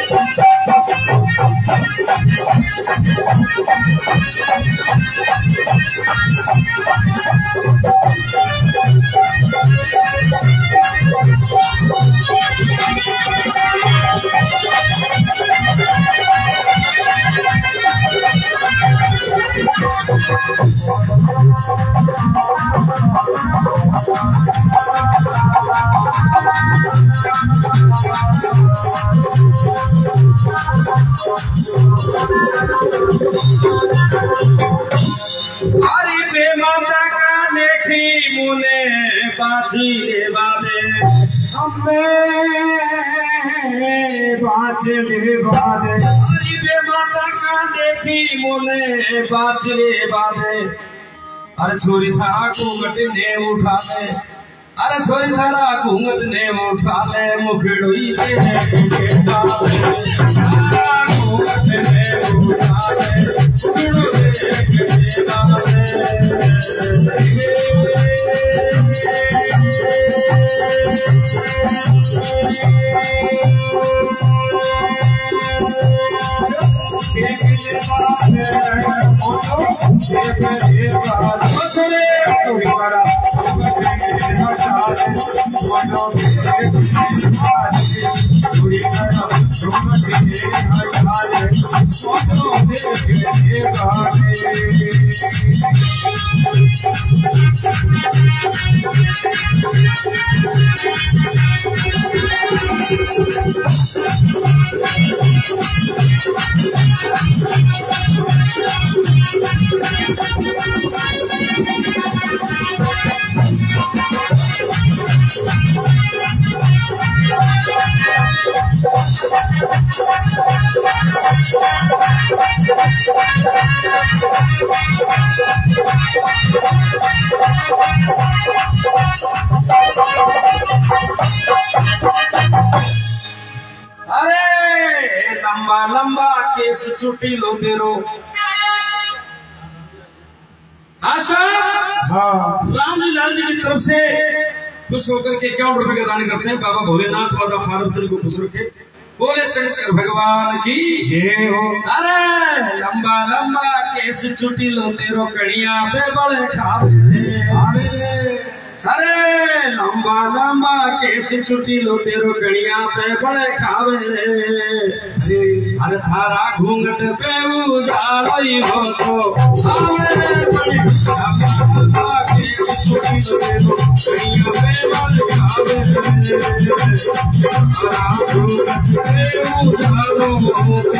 हरि पे माता का देखी मुने बाजी बाजे हरि पे माता का देखी मुने बाजरे बाजे अरे छोरी थारा घूंघट ने उठा ले अरे छोरी थारा घूंघट ने उठा ले मुखड़ोई के घूंघट ने उठा ले लंबा लंबा केस चुटी लो तेरो आशा राम जी लाल जी की तरफ से खुश होकर के 51 रुपए का दान करते हैं। बाबा भोलेनाथ बाबा पार्वती को खुश रखे। बोले शंकर भगवान की जय हो। अरे लंबा लंबा केस चुटी लो तेरो कड़िया पे बड़े खावे। अरे लंबा लंबा केस चुटी लो तेरो कड़िया पे बड़े खावे। अरे थारा घूंघट पे उजालाई हो तो आवे बड़ी लंबा केस चुटी लो तेरो कड़िया पे बड़े खावे। थारा घूंघट पे उजालो हो तो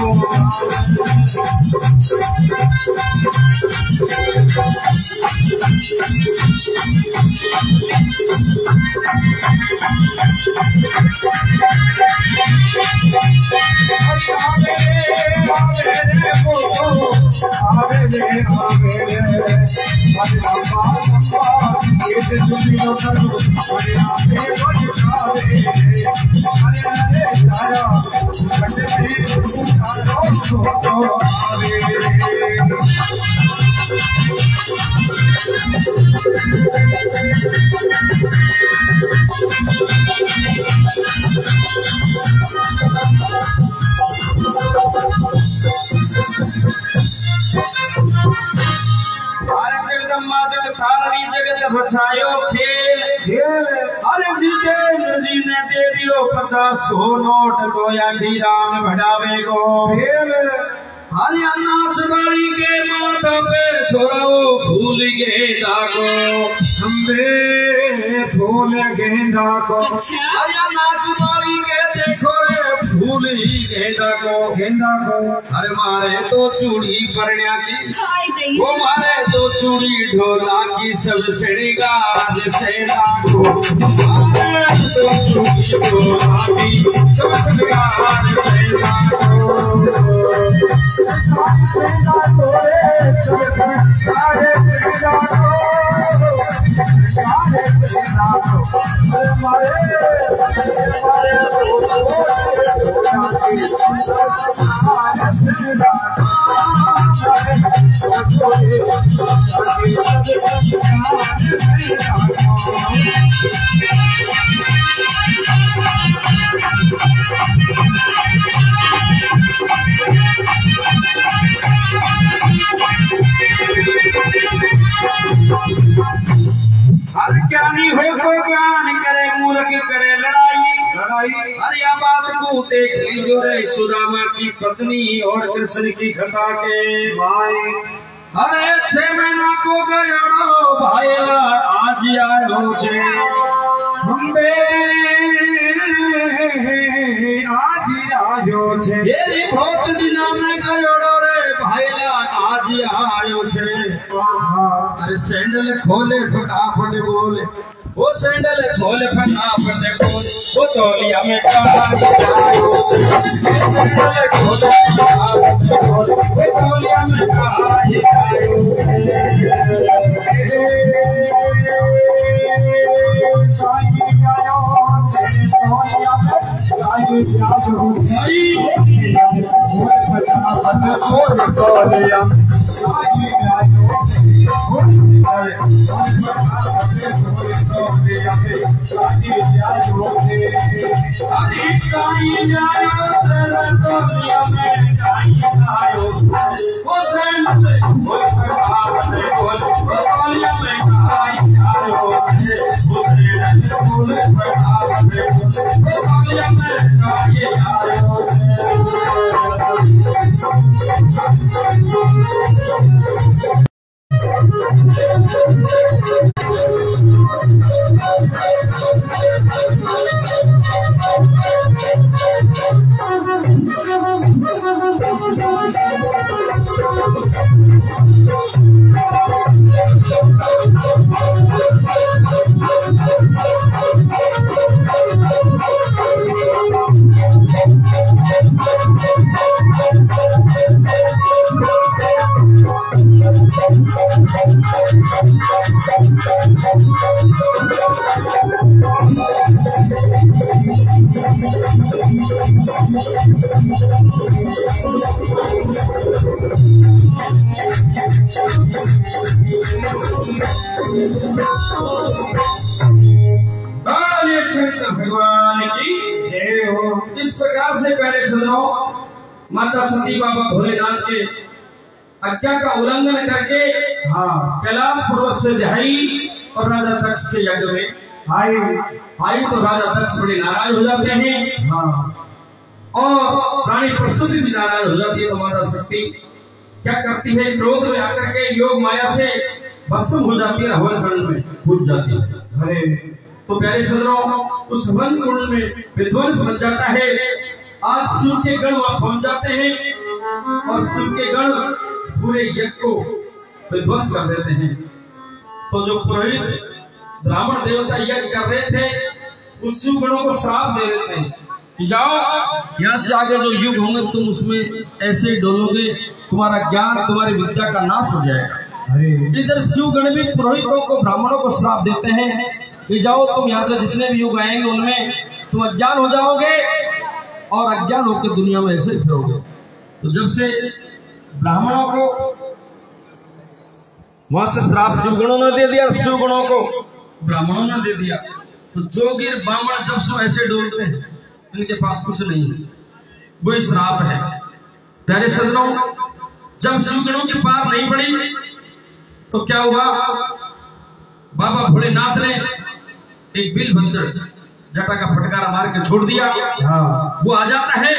बचायो खेल खेल। अरे जितेंद्र जी ने दे दियो 50 को नोट को या खीरा में बढ़ावे को खेल। हरियाणा चबाड़ी के माथा पे छोराओ फूल गेंदा को फूल गेंदा को। हरियाणा चबाड़ी के देखो रे फूल गेंदा को। अरे मारे तो चूड़ी परण्या की वो मारे तो चूड़ी ढोला की सब श्रृंगार से लागो। मारे तो चूड़ी ढोला की सब श्रृंगार से लागो। हर ज्ञानी हो तो ज्ञान करे, मूर्ख करे लड़ाई। हर या बात को देख लीजो रे, सुदामा की पत्नी और कृष्ण की खता के भाई। अरे 6 महीना को गयो भाई, आज आयो छे हम्बे, आज आयो छे। ये बहुत दिना में गयो रे भाई, आज आयो छे। अरे सैंडल खोले फटाफट बोले, वो सैंडल खोले फटाफट बोले, वो तौलिया में काई आयो छे। सैंडल खोले फटाफट बोले, वो तौलिया में काई आयो भगवान की जय हो। इस प्रकार से पहले सुनो, माता सती बाबा भोलेनाथ के आज्ञा का उल्लंघन करके कैलाश पर्वत से जाई और राजा दक्ष के यज्ञ में आई तो राजा दक्ष बड़े नाराज हो जाते हैं। और रानी प्रसूति भी नाराज हो जाती है। तो माता शक्ति क्या करती है, क्रोध में आकर के योग माया से भस्म हो जाती है, हवन कुंड में कूद जाती है। अरे तो प्यारे सज्जनों, उस हवन कुंड में विध्वंस बन जाता है। आज शिव के गण वहां पहुंच जाते हैं और शिव के गण पूरे यज्ञ को विध्वंस कर देते हैं। तो जो पुरोहित ब्राह्मण देवता यज्ञ कर रहे थे, उस शिव गणों को श्राप दे देते हैं कि जाओ यहाँ से आगे जो युग होंगे तुम उसमें ऐसे डोलोगे, तुम्हारा ज्ञान तुम्हारी विद्या का नाश हो जाएगा। इधर शिव गण भी पुरोहितों को ब्राह्मणों को श्राप देते हैं कि जाओ तुम यहाँ से जितने भी युग आएंगे उनमें तुम अज्ञान हो जाओगे और अज्ञान होकर दुनिया में ऐसे फिरोगे। तो जब से ब्राह्मणों को वहां से श्राप शिवगणों ने दे दिया, शिवगणों को ब्राह्मणों ने दे दिया, तो जोगिर ब्राह्मण जब से ऐसे डोलते हैं इनके पास कुछ नहीं है, वही श्राप है। प्यारे सज्जनों, जब शिवगणों की पार नहीं पड़ी तो क्या हुआ, बाबा भोलेनाथ ने एक बिलभद्र जटा का फटकारा मार के छोड़ दिया। वो आ जाता है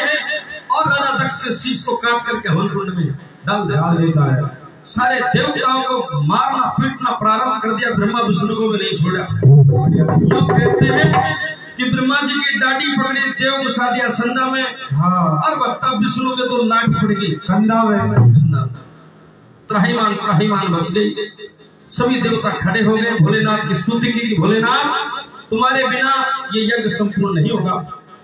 और राजा दक्ष के शीश को काट करके हवन कुंड में डाल देता है। सारे देवताओं को मारना पीटना प्रारंभ कर दिया, ब्रह्मा विष्णु को भी नहीं छोड़ा। लोग कहते हैं कि ब्रह्मा जी की डाटी पकड़ी, देव को साधिया संधा में, और वक्ता विष्णु के तो लाठी पड़ गई कंधा में। त्राहिमाम बच गई। सभी देवता खड़े हो गए, भोलेनाथ की स्तुति की कि भोलेनाथ तुम्हारे बिना ये यज्ञ संपूर्ण नहीं होगा।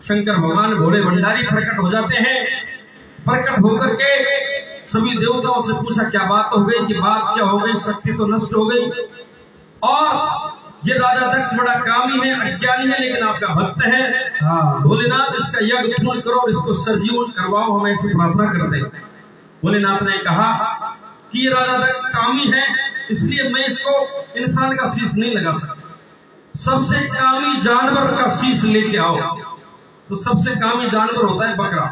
शंकर भगवान भोले भंडारी प्रकट हो जाते हैं। प्रकट होकर के सभी देवताओं से पूछा क्या बात हो गई, कि बात क्या हो गई, शक्ति तो नष्ट हो गई और ये राजा दक्ष बड़ा कामी है, अज्ञानी है, लेकिन आपका भक्त है। भोलेनाथ इसका यज्ञ पूर्ण करो और इसको सजीवन करवाओ, हम ऐसी प्रार्थना करते हैं। भोलेनाथ ने कहा कि ये राजा दक्ष कामी है, इसलिए मैं इसको इंसान का शीश नहीं लगा सकता। सबसे कामी जानवर का शीश लेके आओ। तो सबसे कामी जानवर होता है बकरा।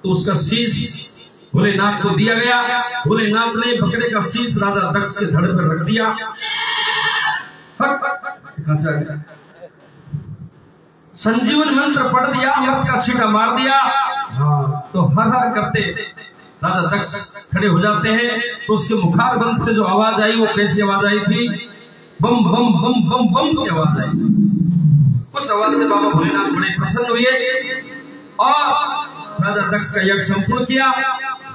तो उसका शीश भोलेनाथ को दिया गया। भोलेनाथ ने बकरे का शीश राजा दक्ष के धड़ पर रख दिया। हर संजीवन मंत्र पढ़ दिया, अमृत का छींटा मार दिया, तो हर हर करते राजा दक्ष खड़े हो जाते हैं। तो उसके मुखार बंद से जो आवाज आई वो कैसी आवाज आई थी? बम बम बम बम बम की आवाज आई। उस आवाज से बाबा भोलेनाथ बड़े प्रसन्न हुए और राजा दक्ष का यज्ञ संपूर्ण किया।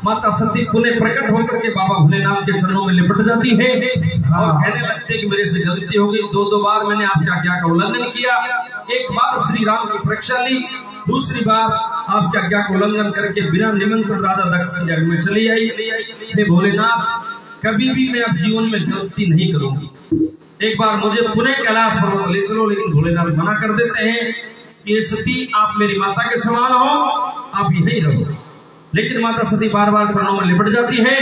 माता सती पुनः प्रकट होकर के बाबा भोलेनाथ के चरणों में लिपट जाती है और कहने लगते कि मेरे से गलती हो गई, दो बार मैंने आपकी आज्ञा का उल्लंघन किया। एक बार श्री राम की परीक्षा ली, दूसरी बार आपकी आज्ञा का उल्लंघन करके बिना निमंत्रण राजा दक्ष यज्ञ में चली आई। हे भोलेनाथ, कभी भी मैं अब जीवन में गलती नहीं करूंगी, एक बार मुझे पुनः कैलाश पर्वत ले चलो। लेकिन भोलेनाथ मना कर देते हैं कि सती आप मेरी माता के समान हो, आप यहीं रहो। लेकिन माता सती बार बार चरणों में लिपट जाती है।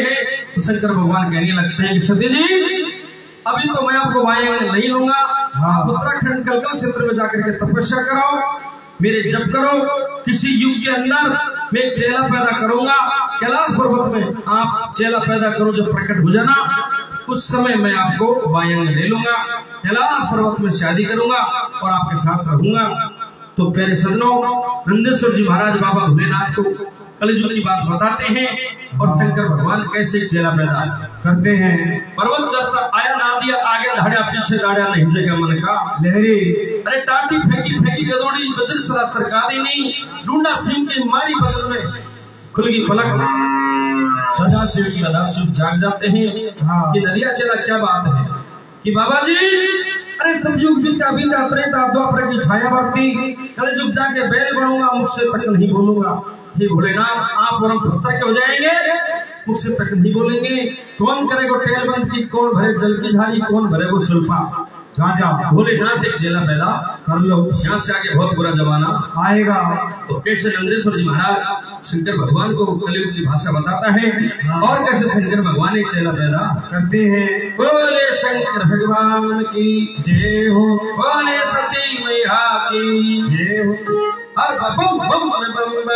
तो शंकर भगवान कहने लगते हैं कि सती जी, अभी तो मैं आपको वायुमंडल नहीं लूंगा, उत्तराखंड कलकल क्षेत्र में जाकर के तपस्या करो, मेरे जप करो। किसी युग के अंदर मैं एक चेला पैदा करूंगा, कैलाश पर्वत में आप चेला पैदा करो, जब प्रकट हो जाना उस समय मैं आपको वायुमंडल ले लूंगा, कैलाश पर्वत में शादी करूंगा और आपके साथ रहूंगा। तो प्यारे सज्जनों, नंदेश्वर जी महाराज बाबा भोलेनाथ को कलयुग की बात बताते हैं और शंकर भगवान कैसे चेला पैदा करते हैं। पर्वत चढ़ता आया ना दिया, आगे धाड़ा पीछे गाड़ा, नहीं जगह मन का लहरी। अरे टाटी फेंकी फेंकी गदोड़ी, वज्र सरा सरका दी नहीं, ढूंढा सिंह की मारी बगल में, खुल गई पलक, सदाशिव सदाशिव जाग जाते हैं कि नदिया चेला क्या बात है कि बाबा जी, अरे संयुग बीता बीता त्रेता द्वापर की छाया बढ़ती, कलयुग जाके बैल बनूंगा, मुझसे तक नहीं बोलूंगा। हे भोलेनाथ, आप परम पत्थर के हो जाएंगे, मुझसे तक नहीं बोलेंगे। कौन करेगा टेल बंद की, कौन भरे जल की धारी, कौन भरे वो सुल्फा गांजा। भोलेनाथ एक चेला पैदा कर लो, यहाँ से आगे बहुत बुरा जमाना आएगा। तो कैसे नंदेश्वर जी महाराज शंकर भगवान को कलयुग की भाषा बताता है और कैसे शंकर भगवान एक चेला पैदा करते हैं। बोले शंकर भगवान की जय हो, बोले सती मैया की जय हो। हर बम बम बम बम बम बम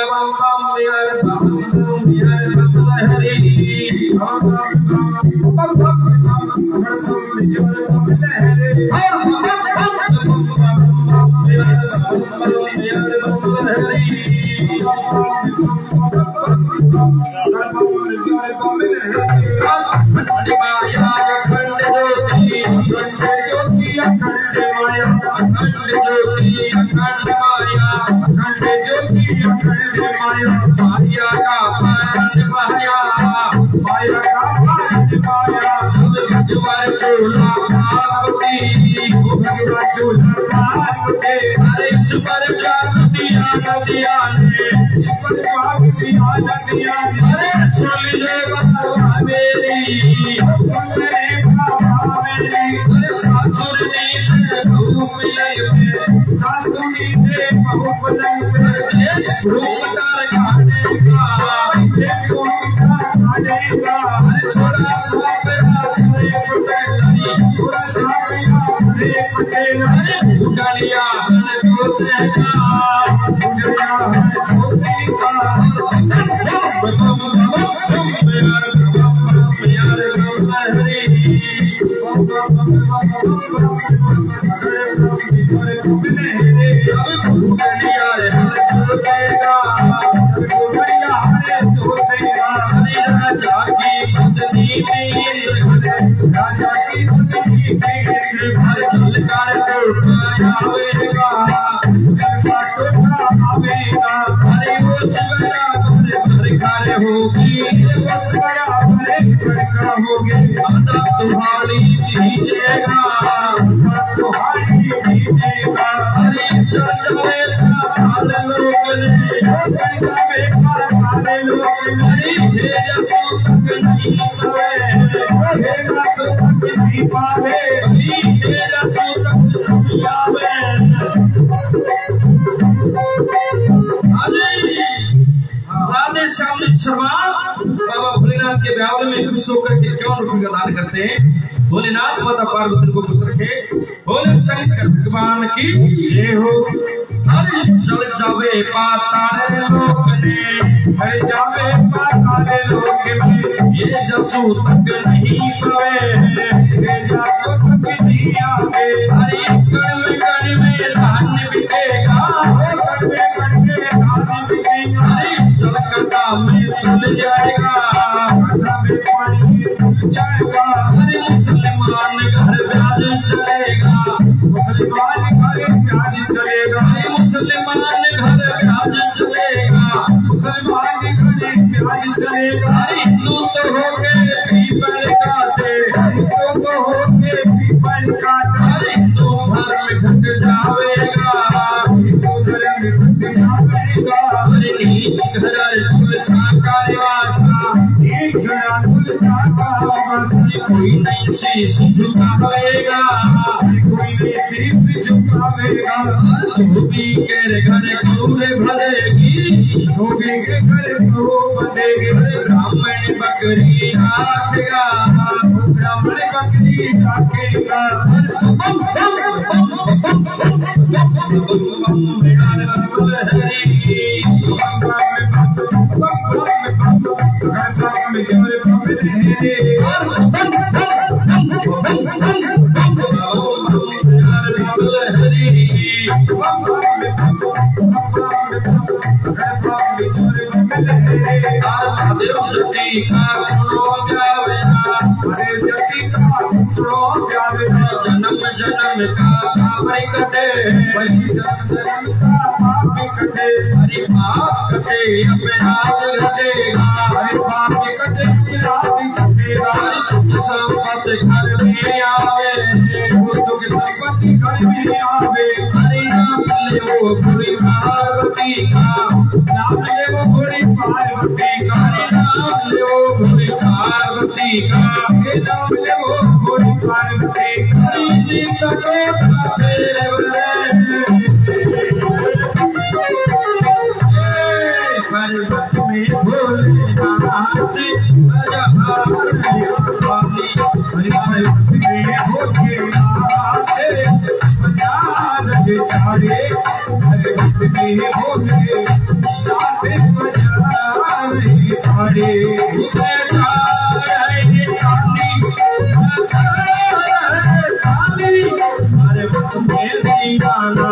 बाबा भोलेनाथ के ब्यावल में खुश होकर के क्यों रुपये का दान करते हैं। भोलेनाथ माता पार्वती को खुश रखे। बोले शंकर भगवान की जय हो। अरे चल जावे पाताले लोक ने, चल जावे पाताले लोक में, ये जसु तक नहीं पावे, ये जसु तक नहीं आवे। अरे मुसलमान घर प्याज चलेगा, मुसलमान घर प्याज चलेगा, मुसलमान घर प्याज चलेगा। हिंदू तो होके पीपल काटे, हिंदू तो होके पीपल काटे, हिंदू धर्म घट जावेगा, हिंदू धर्म घट जावेगा। नीच घर तुलसा का वासा, एक घड़ा तुलसा का वासा, कोई नहीं शीश झुकावेगा, कोई नहीं शीश झुकावेगा। धोबी के घर गौरे भलेगी, धोबी के घर गौ बंधेगी, ब्राह्मण बकरी काटेगा, ब्राह्मण बकरी काटेगा। जन्म जन्म का पाप कटे, जन्म का पाप कटे, हरि पाप कटे अपना कटेगा, हरि पाप कटे रात कटेगा। सुख संपत्ति घर में आवे, दुख संपत्ति घर में आवे। हरि नाम ले वो पूरी पार्वती का, नाम ले वो पूरी पार्वती का, हरि नाम ले वो पूरी पार्वती का, हे नाम ले वो पूरी पार्वती का। हरि सकोटा तेरे बले, पर्वत में भोलेनाथ हरि पर्वत में होके आते बाजार के सारे, पर्वत में होके आते बाजार के सारे। पर्वत में दीवाना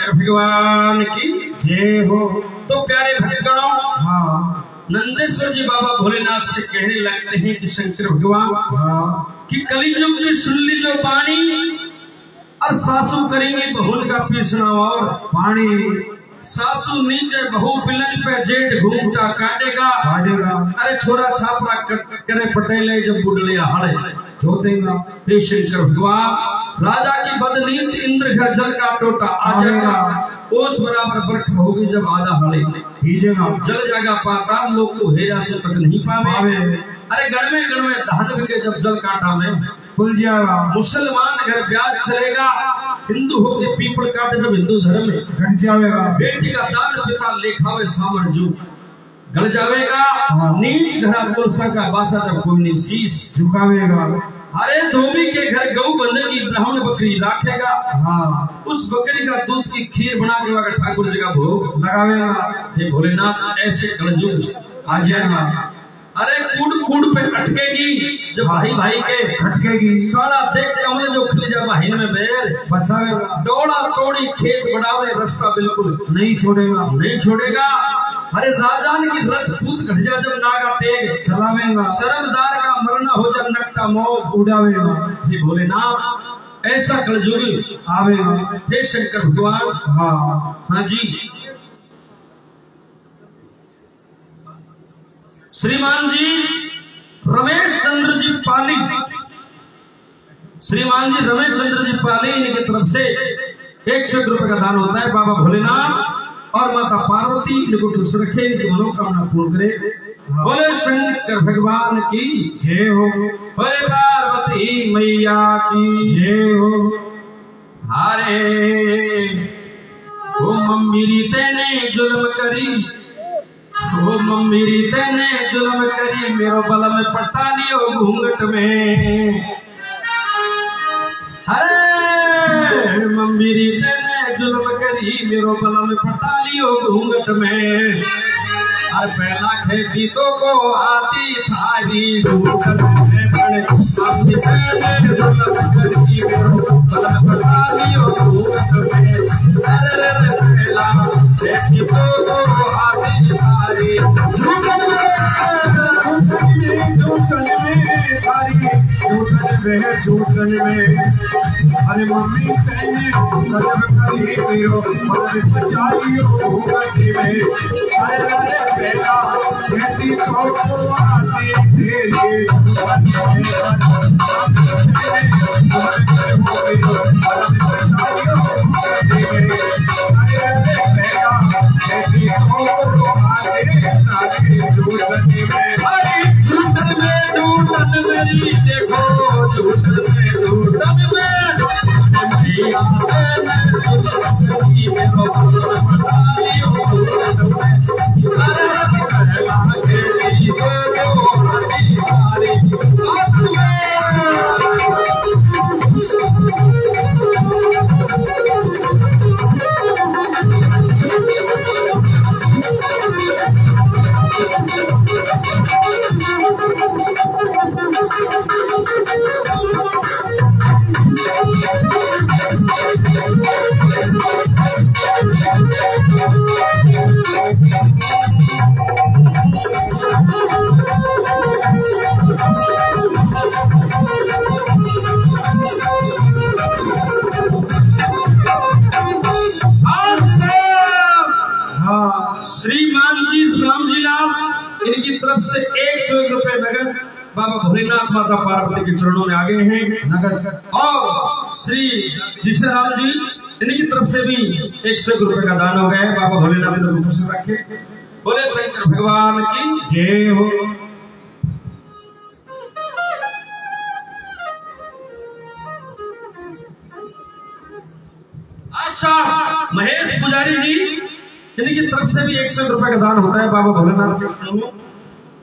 भगवान की जय हो। तो प्यारे भक्तगणों, हाँ नंदेश्वर जी बाबा भोलेनाथ से कहने लगते हैं कि शंकर भगवान हाँ कि कलियुग में सुन ली जो पानी और सासू करेंगे बहुन का पीसना, और पानी सासू नीचे बहू पिलन पे जेठ घूमता काटेगा, अरे छोरा छापरा करे पटेले जब बुढ़ले हड़े जोतेगा। हे शंकर भगवान, राजा की बदनीत इंद्र घर जल का टोटा आ जाएगा, ओस बराबर बरख होगी जब आधा हड़े भीजेगा, जल जाएगा पाताल लोग को हेरा से तक नहीं पावे। अरे गण में धान के जब जल काटा में खुल जाएगा। मुसलमान घर ब्याज चलेगा, हिंदू होके पीपल काटे जब हिंदू धर्म में घट जाएगा। बेटी का दान पिता लेखावे सामर जू गल जावेगा। नीच घरा तुलसा का बासा जब कोई नहीं शीश झुकावेगा। अरे धोबी के घर गऊ बंदेगी, ब्राह्मण बकरी राखेगा, हाँ उस बकरी का दूध की खीर बना के वहाँ ठाकुर जी का भोग लगावेगा। हे भोलेनाथ, ऐसे कलयुग आ जाएगा। अरे कूड़ पे अटकेगी जब भाई भाई के खटकेगी। साला देख कमरे जो खुल जा बहिन में बेर बसावेगा। दौड़ा तोड़ी खेत बढ़ावे, रास्ता बिल्कुल नहीं छोड़ेगा। अरे राजान की रजपूत घट जा जब नागा तेग चलावेगा। शर्मदार का मरना हो जब नक्का मोह उड़ावेगा। हे भोलेनाथ, ऐसा कलयुग आवेगा। हे शंकर भगवान। हाँ जी, श्रीमान जी रमेश चंद्र जी पाली, इनकी तरफ से 101 रुपए का दान होता है। बाबा भोलेनाथ और माता पार्वती इनको खुश रखे, इनकी मनोकामना पूर्ण करे। बोले शंकर भगवान की जय हो। बोले पार्वती मैया की जय हो। हारे ओ मम्मी तेने जुल्म करी, वो मम्मीरी तेने जुल्म करी मेरो बल में पटा लियो घूंघट में। अरे मम्मीरी तेने जुल्म करी मेरो बल में पटा लियो घूंघट में। हर पहला खेती तो को आती थारी घूंघट में पड़े अपनी तेने जुल्म करी मेरो बल में पटा लियो घूंघट में। अरे पहला खेती तो को आती थारी घूंघट में झूठन में। अरे मम्मी तेने जुल्म करी मेरो बल में पटा लियो घूंघट में। अरे बेटा खेती तो को आती तेरी श्रीमान जी राम जी लाल इनकी तरफ से 101 रुपए नगद बाबा भोलेनाथ माता पार्वती के चरणों में आ गए हैं नगद। और श्री जिशराम जी इनकी तरफ से भी 101 रुपए का दान हो गया है। बाबा भोलेनाथ इनको खुश रखे। बोले शंकर भगवान की जय हो। आशा महेश पुजारी जी इनकी तरफ से भी 101 रुपए का दान होता है बाबा भोलेनाथ के चरणों में।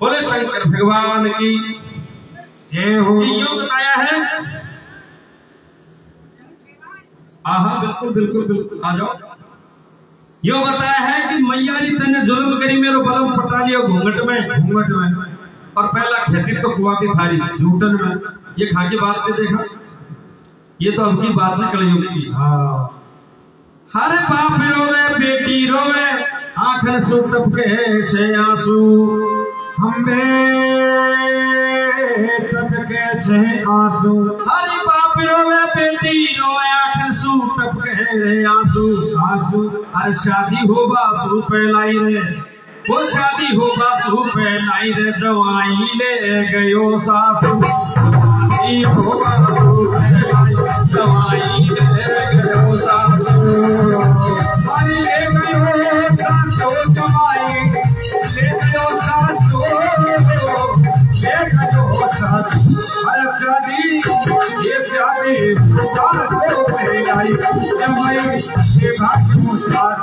बोले शंकर भगवान की जय हो। यो बताया है हाँ बिल्कुल बिल्कुल बिल्कुल आ जाओ। यो बताया है कि मैयारी तेने जुल्म करी मेरो बलम पटा लियो घूंघट में और पहला खेती तो कुआ की थारी झूठन में। ये खा के बात से देखा, ये तो उनकी बात से कलयुग की। हाँ हर बाप रोवे बेटी रोवे आखिर सु टपके छे आंसू हम्बे टपके छे आंसू। हर बाप रोवे बेटी रोवे आखिर सु टपके आंसू आंसू। हर शादी हो बासु पे लाई रे वो शादी हो बासु पे लाई रे जवाई ले गयो सासू। शादी हो बासु पे लाई जवाई ले गयो सासू। अरे ले गयो सासू जवाई ले गयो सासू ले गयो सासू। अरे शादी ये शादी सासू पे लाई जवाई ये भाग मुसार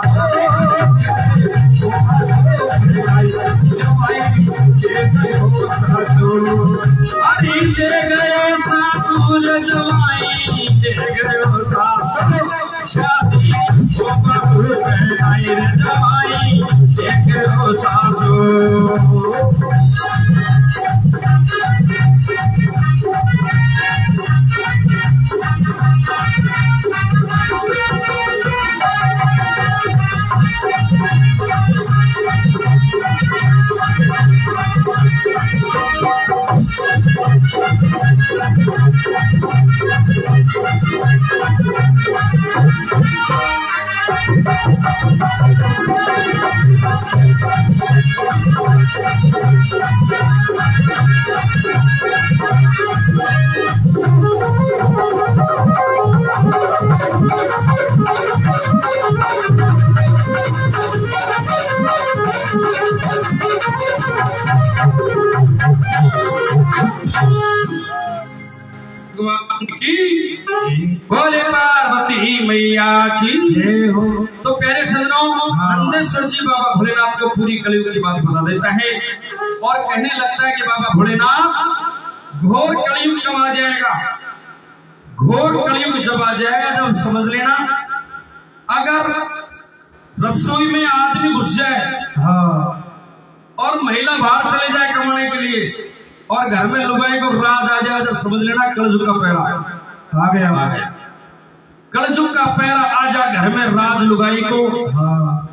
अरे दे गयो सासुर जवाई दे गयो सासुर शादी हो बासु पे आई रे जवाई दे गयो सासुर। बोले पार्वती मैया की जय हो। तो प्यारे सजनों नंदेश्वर जी बाबा भोलेनाथ को पूरी कलयुग की बात बता देता है और कहने लगता है कि बाबा भोलेनाथ घोर कलयुग कब आ जाएगा। घोर कलयुग जब आ जाएगा, जब समझ लेना अगर रसोई में आदमी घुस जाए और महिला बाहर चले जाए कमाने के लिए और घर में लुगाई को राज आ जाए, जब समझ लेना कलयुग का पैरा आ गया। कलयुग का पैरा आ जा घर में राज लुगाई को।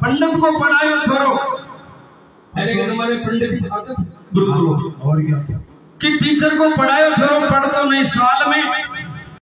पंडित को पढ़ाओ छोड़ो, पहले के जमाने पंडित गुरुकुल और क्या कि टीचर को पढ़ाओ छोड़ो, पढ़ तो नहीं साल में